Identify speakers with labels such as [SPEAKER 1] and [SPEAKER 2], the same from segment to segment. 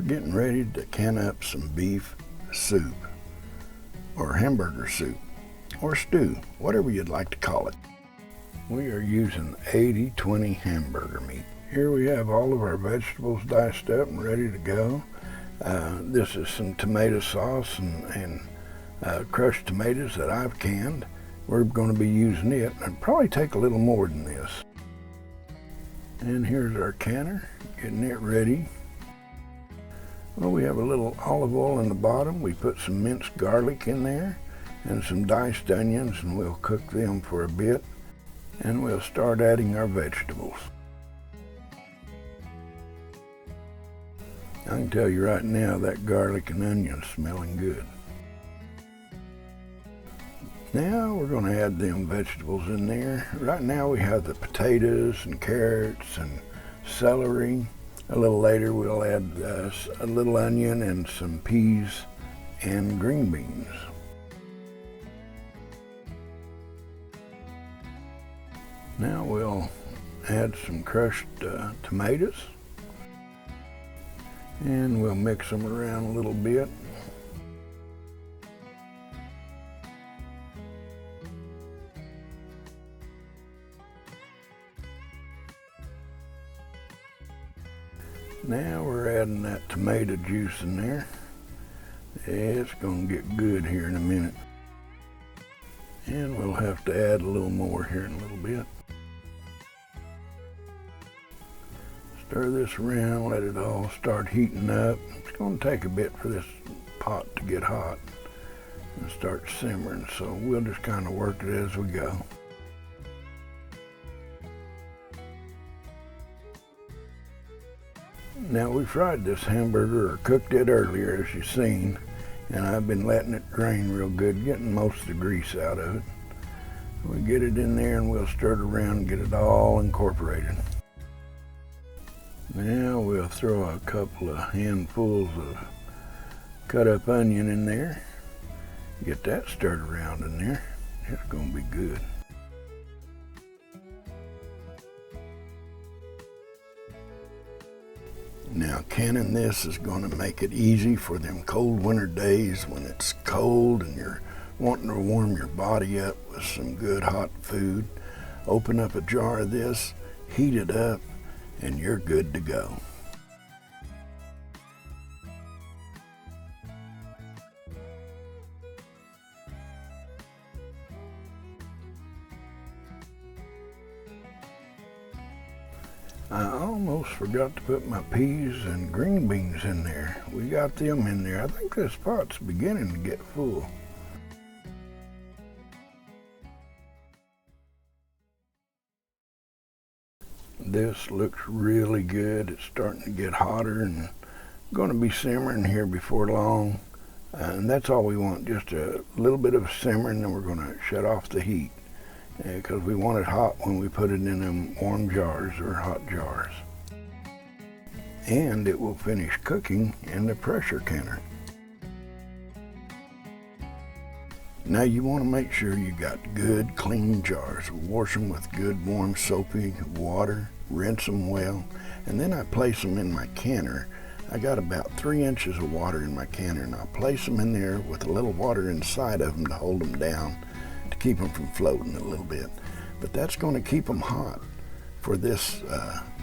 [SPEAKER 1] getting ready to can up some beef soup, or hamburger soup, or stew, whatever you'd like to call it. We are using 80/20 hamburger meat. Here we have all of our vegetables diced up and ready to go. This is some tomato sauce and crushed tomatoes that I've canned. We're going to be using it, and probably take a little more than this. And here's our canner, getting it ready. Well, we have a little olive oil in the bottom. We put some minced garlic in there and some diced onions, and we'll cook them for a bit. And we'll start adding our vegetables. I can tell you right now that garlic and onion smelling good. Now we're going to add them vegetables in there. Right now we have the potatoes and carrots and celery. A little later we'll add a little onion and some peas and green beans. Now we'll add some crushed tomatoes, and we'll mix them around a little bit. Now we're adding that tomato juice in there. It's going to get good here in a minute. And we'll have to add a little more here in a little bit. Stir this around, let it all start heating up. It's going to take a bit for this pot to get hot and start simmering, so we'll just kind of work it as we go. Now we fried this hamburger, or cooked it earlier as you've seen, and I've been letting it drain real good, getting most of the grease out of it. We get it in there and we'll stir it around and get it all incorporated. Now we'll throw a couple of handfuls of cut up onion in there. Get that stirred around in there. It's going to be good. Now canning this is going to make it easy for them cold winter days when it's cold and you're wanting to warm your body up with some good hot food. Open up a jar of this, heat it up, and you're good to go. I almost forgot to put my peas and green beans in there. We got them in there. I think this pot's beginning to get full. This looks really good. It's starting to get hotter and going to be simmering here before long. And that's all we want, just a little bit of simmering, then we're going to shut off the heat. Because we want it hot when we put it in them warm jars or hot jars. And it will finish cooking in the pressure canner. Now you want to make sure you got good clean jars. Wash them with good warm soapy water, rinse them well, and then I place them in my canner. I got about 3 inches of water in my canner, and I'll place them in there with a little water inside of them to hold them down, to keep them from floating a little bit. But that's going to keep them hot for this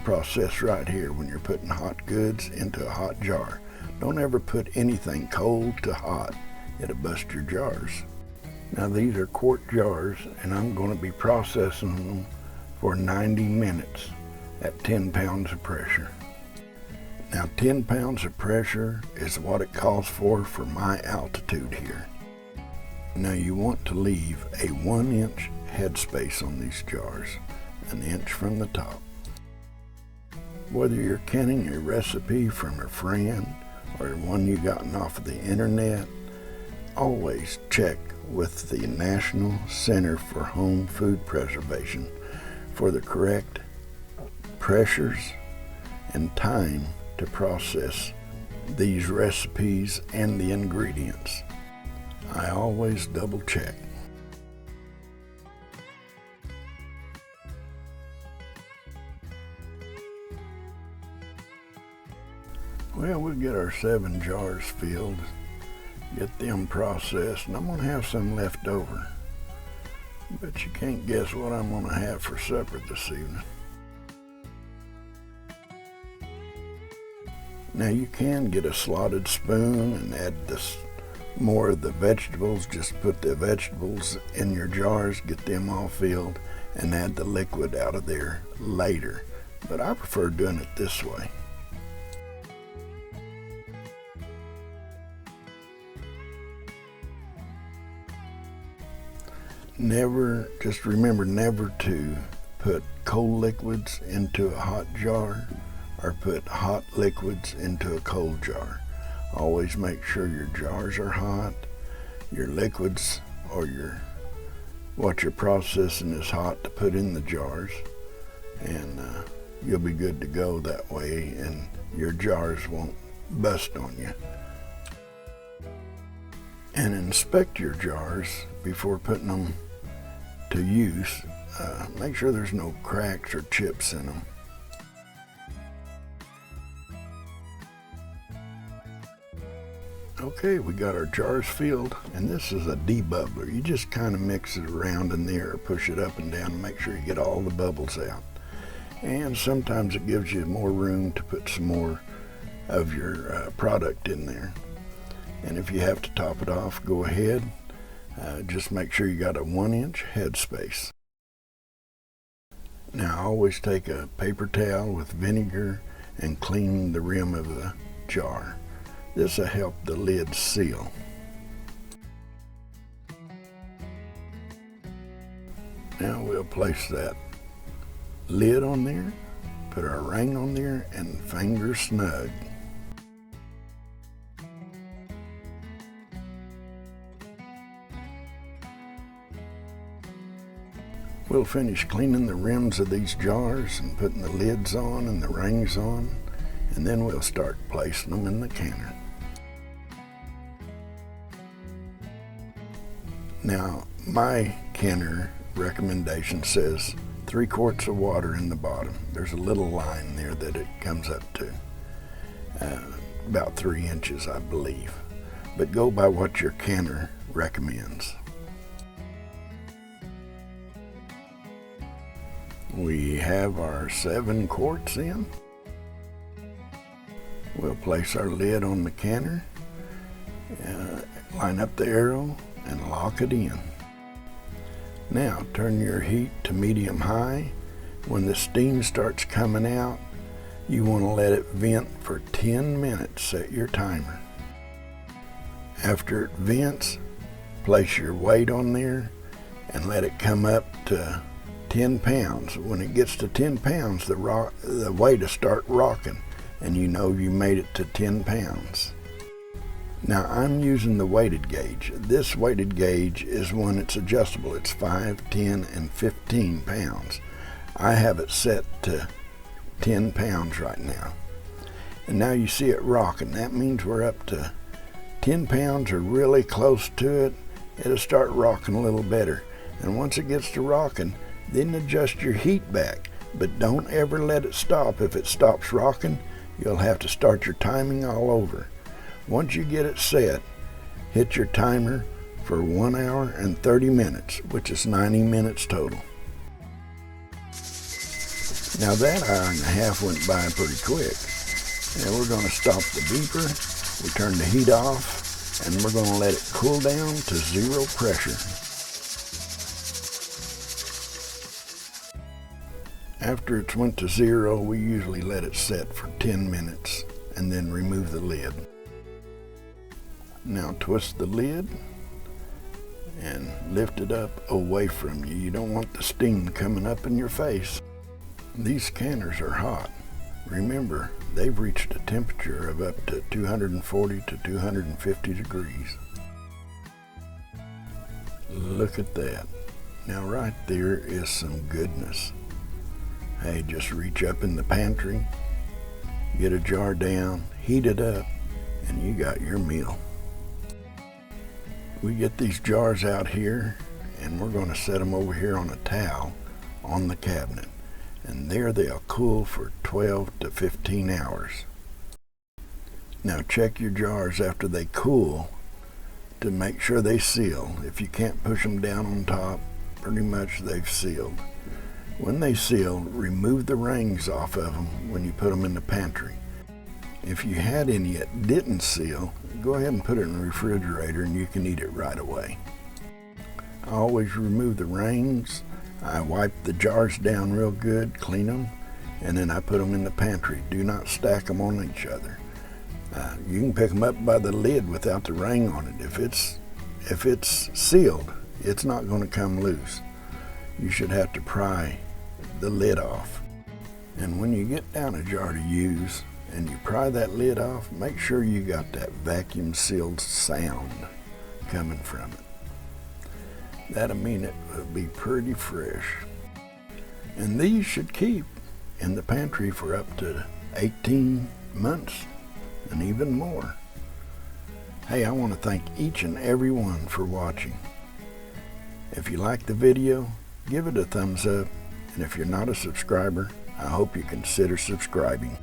[SPEAKER 1] process right here when you're putting hot goods into a hot jar. Don't ever put anything cold to hot. It'll bust your jars. Now these are quart jars, and I'm going to be processing them for 90 minutes at 10 pounds of pressure. Now 10 pounds of pressure is what it calls for my altitude here. Now you want to leave a 1-inch headspace on these jars, 1 inch from the top. Whether you're canning a recipe from a friend or one you gotten off of the internet, always check with the National Center for Home Food Preservation for the correct pressures and time to process these recipes and the ingredients. I always double check. Well, we'll get our 7 jars filled, get them processed, and I'm gonna have some left over. But you can't guess what I'm gonna have for supper this evening. Now you can get a slotted spoon and add more of the vegetables. Just put the vegetables in your jars, get them all filled, and add the liquid out of there later. But I prefer doing it this way. Just remember never to put cold liquids into a hot jar or put hot liquids into a cold jar. Always make sure your jars are hot, your liquids or what you're processing is hot to put in the jars, and you'll be good to go that way, and your jars won't bust on you. And inspect your jars before putting them to use. Make sure there's no cracks or chips in them. Okay, we got our jars filled, and this is a debubbler. You just kind of mix it around in there, or push it up and down to make sure you get all the bubbles out. And sometimes it gives you more room to put some more of your product in there. And if you have to top it off, go ahead. Just make sure you got a 1-inch headspace. Now I always take a paper towel with vinegar and clean the rim of the jar. This will help the lid seal. Now we'll place that lid on there, put our ring on there, and finger snug. We'll finish cleaning the rims of these jars and putting the lids on and the rings on, and then we'll start placing them in the canner. Now, my canner recommendation says 3 quarts of water in the bottom. There's a little line there that it comes up to, about 3 inches, I believe. But go by what your canner recommends. We have our 7 quarts in. We'll place our lid on the canner, line up the arrow, and lock it in. Now turn your heat to medium high. When the steam starts coming out, you want to let it vent for 10 minutes. Set your timer. After it vents, place your weight on there and let it come up to 10 pounds. When it gets to 10 pounds, the weight will start rocking, and you know you made it to 10 pounds. Now I'm using the weighted gauge. This weighted gauge is one that's adjustable. It's 5, 10, and 15 pounds. I have it set to 10 pounds right now. And now you see it rocking. That means we're up to 10 pounds or really close to it. It'll start rocking a little better. And once it gets to rocking, then adjust your heat back. But don't ever let it stop. If it stops rocking, you'll have to start your timing all over. Once you get it set, hit your timer for 1 hour and 30 minutes, which is 90 minutes total. Now that hour and a half went by pretty quick. And we're going to stop the beeper. We turn the heat off, and we're going to let it cool down to 0 pressure. After it's went to 0, we usually let it set for 10 minutes and then remove the lid. Now twist the lid and lift it up away from you. You don't want the steam coming up in your face. These canners are hot. Remember, they've reached a temperature of up to 240 to 250 degrees. Look at that. Now right there is some goodness. Hey, just reach up in the pantry, get a jar down, heat it up, and you got your meal. We get these jars out here, and we're going to set them over here on a towel on the cabinet. And there they'll cool for 12 to 15 hours. Now check your jars after they cool to make sure they seal. If you can't push them down on top, pretty much they've sealed. When they seal, remove the rings off of them when you put them in the pantry. If you had any that didn't seal, go ahead and put it in the refrigerator and you can eat it right away. I always remove the rings. I wipe the jars down real good, clean them, and then I put them in the pantry. Do not stack them on each other. You can pick them up by the lid without the ring on it. If it's sealed, it's not going to come loose. You should have to pry the lid off. And when you get down a jar to use and you pry that lid off, make sure you got that vacuum sealed sound coming from it. That'll mean it will be pretty fresh. And these should keep in the pantry for up to 18 months and even more. Hey, I want to thank each and every one for watching. If you like the video, give it a thumbs up. And if you're not a subscriber, I hope you consider subscribing.